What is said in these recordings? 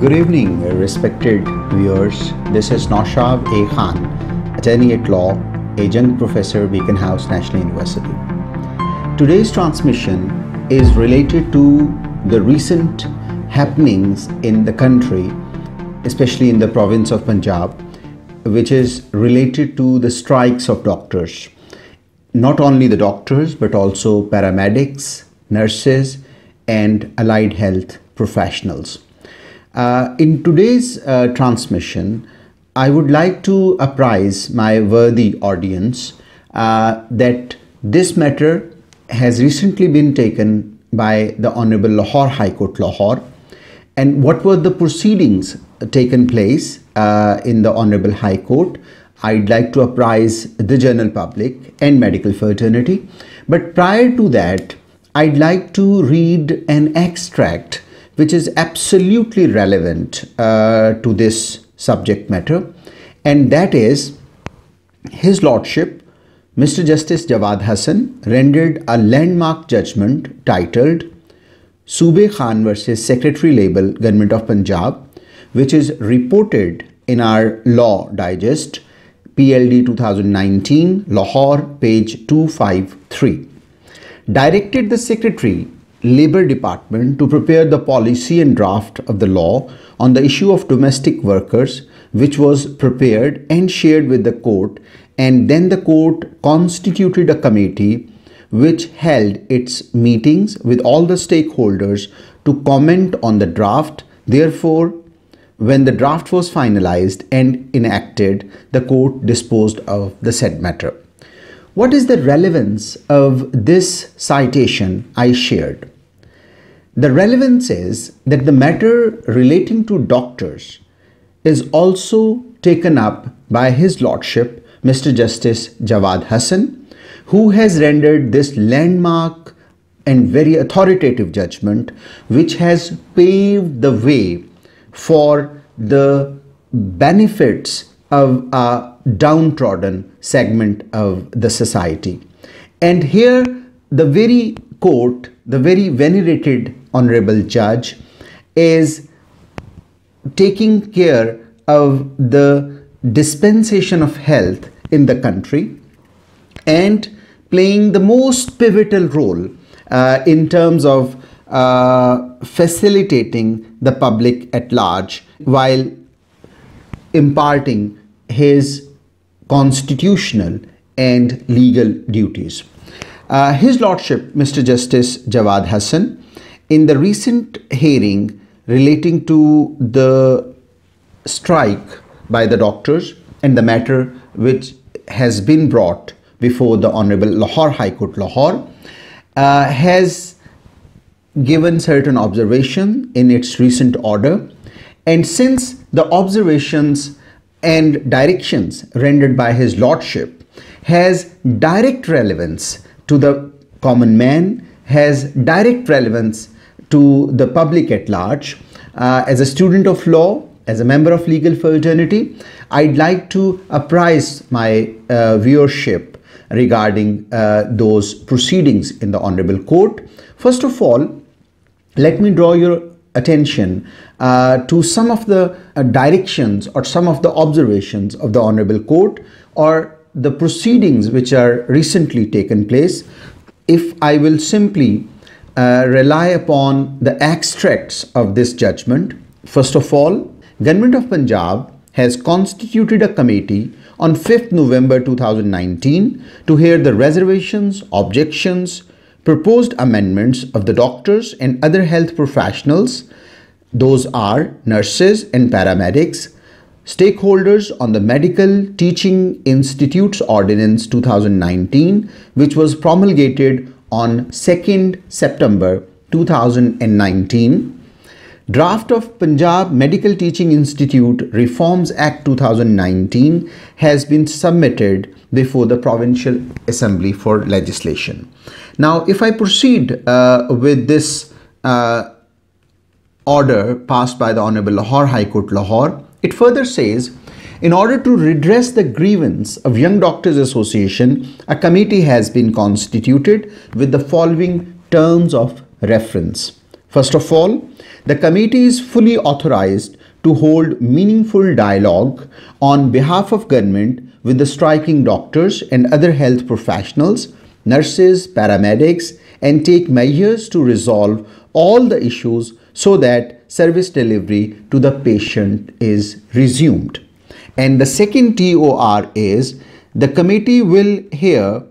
Good evening, respected viewers. This is Naushab A. Khan, attorney at law, adjunct professor, Beacon House National University. Today's transmission is related to the recent happenings in the country, especially in the province of Punjab, which is related to the strikes of doctors. Not only the doctors, but also paramedics, nurses, and allied health professionals. In today's transmission, I would like to apprise my worthy audience that this matter has recently been taken by the Honorable Lahore High Court, Lahore, and what were the proceedings taken place in the Honorable High Court. I'd like to apprise the general public and medical fraternity. But prior to that, I'd like to read an extract which is absolutely relevant to this subject matter, and that is His Lordship Mr. Justice Jawad Hassan rendered a landmark judgment titled Sube Khan versus Secretary Label, Government of Punjab, which is reported in our Law Digest, PLD 2019, Lahore, page 253. Directed the Secretary Labour Department to prepare the policy and draft of the law on the issue of domestic workers, which was prepared and shared with the court, and then the court constituted a committee which held its meetings with all the stakeholders to comment on the draft. Therefore, when the draft was finalized and enacted, the court disposed of the said matter. What is the relevance of this citation I shared? The relevance is that the matter relating to doctors is also taken up by His Lordship Mr. Justice Jawad Hassan, who has rendered this landmark and very authoritative judgment, which has paved the way for the benefits of a downtrodden segment of the society. And here the very court, the very venerated honorable judge, is taking care of the dispensation of health in the country and playing the most pivotal role in terms of facilitating the public at large while imparting his constitutional and legal duties. His Lordship Mr. Justice Jawad Hassan, in the recent hearing relating to the strike by the doctors and the matter which has been brought before the Honorable Lahore High Court, Lahore, has given certain observation in its recent order. And since the observations and directions rendered by His Lordship has direct relevance to the common man, has direct relevance to the public at large, as a student of law, as a member of legal fraternity, I'd like to apprise my viewership regarding those proceedings in the Honorable Court. First of all, let me draw your attention to some of the directions or some of the observations of the Honorable Court or the proceedings which are recently taken place. If I will simply rely upon the extracts of this judgment, first of all, Government of Punjab has constituted a committee on 5th November 2019 to hear the reservations, objections, proposed amendments of the doctors and other health professionals, those are nurses and paramedics, stakeholders on the Medical Teaching Institutes Ordinance 2019, which was promulgated on 2nd September 2019, draft of Punjab Medical Teaching Institute Reforms Act 2019 has been submitted before the Provincial Assembly for legislation. Now, if I proceed with this order passed by the Honorable Lahore High Court, Lahore, it further says, in order to redress the grievance of Young Doctors Association, a committee has been constituted with the following terms of reference. First of all, the committee is fully authorized to hold meaningful dialogue on behalf of government with the striking doctors and other health professionals, nurses, paramedics, and take measures to resolve all the issues so that service delivery to the patient is resumed. And the second TOR is the committee will hear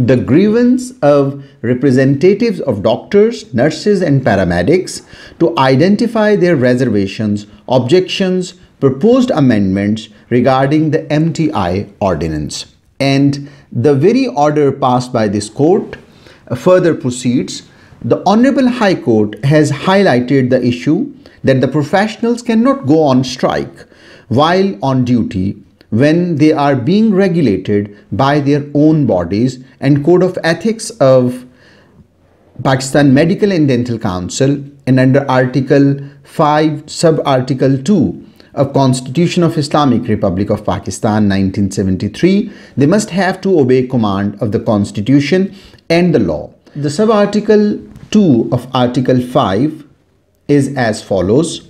the grievance of representatives of doctors, nurses, and paramedics to identify their reservations, objections, proposed amendments regarding the MTI ordinance. And the very order passed by this court further proceeds. The Honorable High Court has highlighted the issue that the professionals cannot go on strike while on duty when they are being regulated by their own bodies, and Code of Ethics of Pakistan Medical and Dental Council and under Article 5 Sub-Article 2 of Constitution of Islamic Republic of Pakistan 1973, they must have to obey command of the Constitution and the law. The Sub-Article 2 of Article 5 is as follows.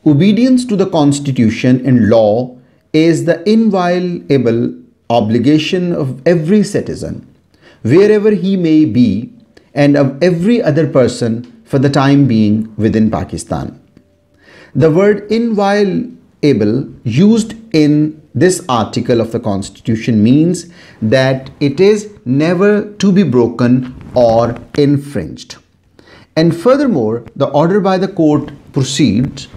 Obedience to the Constitution and law is the inviolable obligation of every citizen, wherever he may be, and of every other person for the time being within Pakistan. The word inviolable used in this article of the Constitution means that it is never to be broken or infringed. And furthermore, the order by the court proceeds.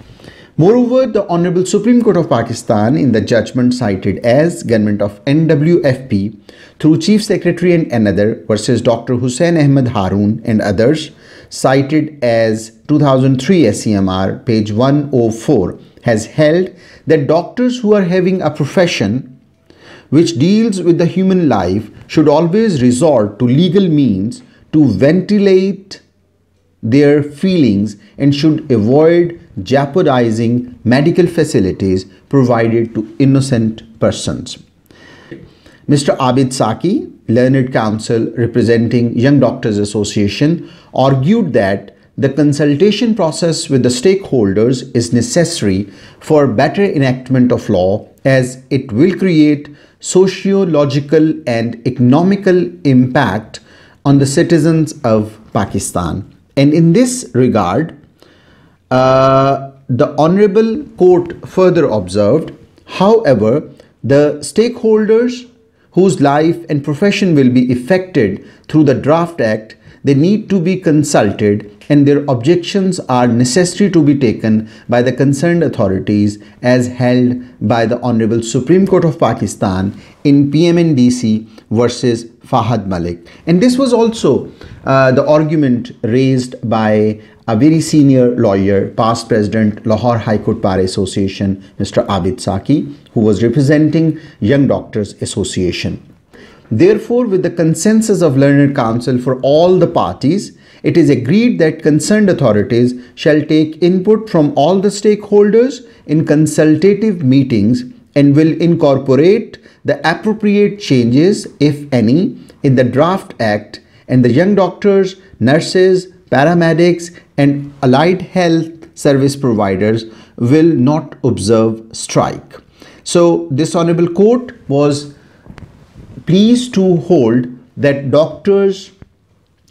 Moreover, the Honorable Supreme Court of Pakistan in the judgment cited as Government of NWFP through Chief Secretary and another versus Dr. Hussain Ahmed Haroon and others cited as 2003 SCMR page 104 has held that doctors who are having a profession which deals with the human life should always resort to legal means to ventilate their feelings and should avoid jeopardizing medical facilities provided to innocent persons. Mr. Abid Saki, Learned Counsel representing Young Doctors Association, argued that the consultation process with the stakeholders is necessary for better enactment of law as it will create socio-logical and economical impact on the citizens of Pakistan. And in this regard, the Honorable Court further observed, however, the stakeholders whose life and profession will be affected through the Draft Act, they need to be consulted and their objections are necessary to be taken by the concerned authorities as held by the Honorable Supreme Court of Pakistan in PMNDC versus Fahad Malik. And this was also the argument raised by a very senior lawyer, past President, Lahore High Court Bar Association, Mr. Abid Saki, who was representing Young Doctors Association. Therefore, with the consensus of Learned Counsel for all the parties, it is agreed that concerned authorities shall take input from all the stakeholders in consultative meetings and will incorporate the appropriate changes, if any, in the Draft Act, and the young doctors, nurses, paramedics, and allied health service providers will not observe strike. So, this Honorable Court was pleased to hold that doctors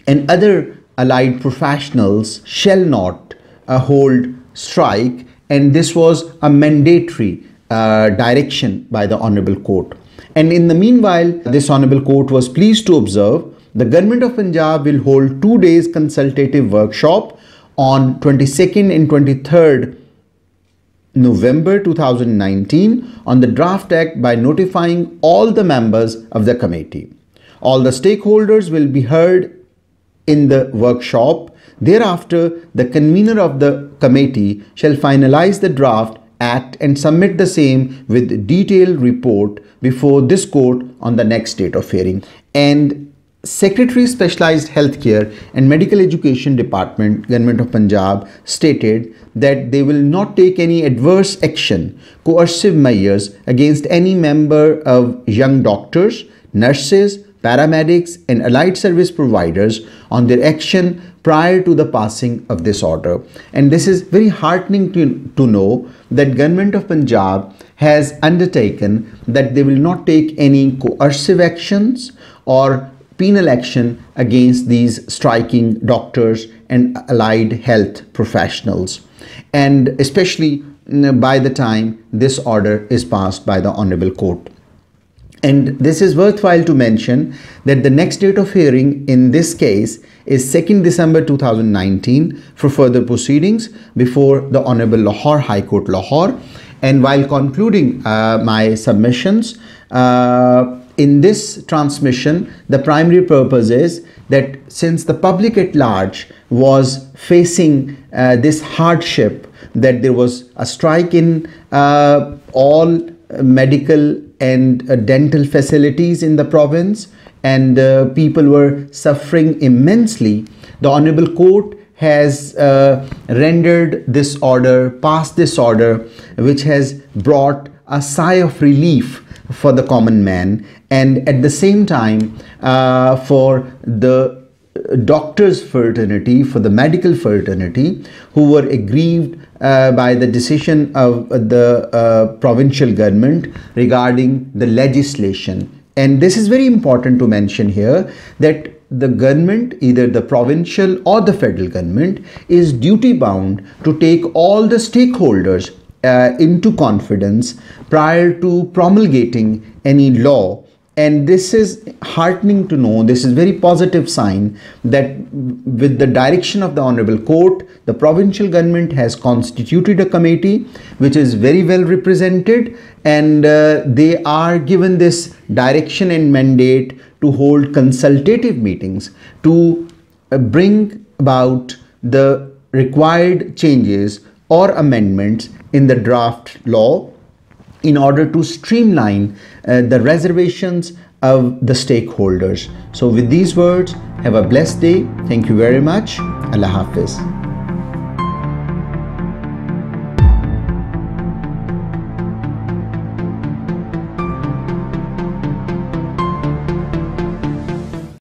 and other allied professionals shall not hold strike, and this was a mandatory direction by the Honorable Court. And in the meanwhile, this Honorable Court was pleased to observe the Government of Punjab will hold 2 days consultative workshop on 22nd and 23rd November 2019 on the Draft Act by notifying all the members of the committee. All the stakeholders will be heard in the workshop. Thereafter, the convener of the committee shall finalize the draft act and submit the same with detailed report before this court on the next date of hearing. And Secretary Specialized Healthcare and Medical Education Department, Government of Punjab, stated that they will not take any adverse action, coercive measures against any member of young doctors, nurses, paramedics, and allied service providers on their action prior to the passing of this order. And this is very heartening to know that Government of Punjab has undertaken that they will not take any coercive actions or penal action against these striking doctors and allied health professionals, and especially by the time this order is passed by the Honorable Court. And this is worthwhile to mention that the next date of hearing in this case is 2nd December 2019 for further proceedings before the Honorable Lahore High Court, Lahore. And while concluding my submissions, in this transmission, the primary purpose is that since the public at large was facing this hardship, that there was a strike in all medical and dental facilities in the province, and people were suffering immensely, the Honorable Court has rendered this order, passed this order, which has brought a sigh of relief for the common man, and at the same time for the doctors fraternity, for the medical fraternity, who were aggrieved by the decision of the provincial government regarding the legislation. And this is very important to mention here, that the government, either the provincial or the federal government, is duty bound to take all the stakeholders into confidence prior to promulgating any law. And this is heartening to know, this is very positive sign that with the direction of the Honorable Court, the provincial government has constituted a committee which is very well represented, and they are given this direction and mandate to hold consultative meetings to bring about the required changes or amendments in the draft law in order to streamline the reservations of the stakeholders. So with these words, have a blessed day. Thank you very much. Allah Hafiz.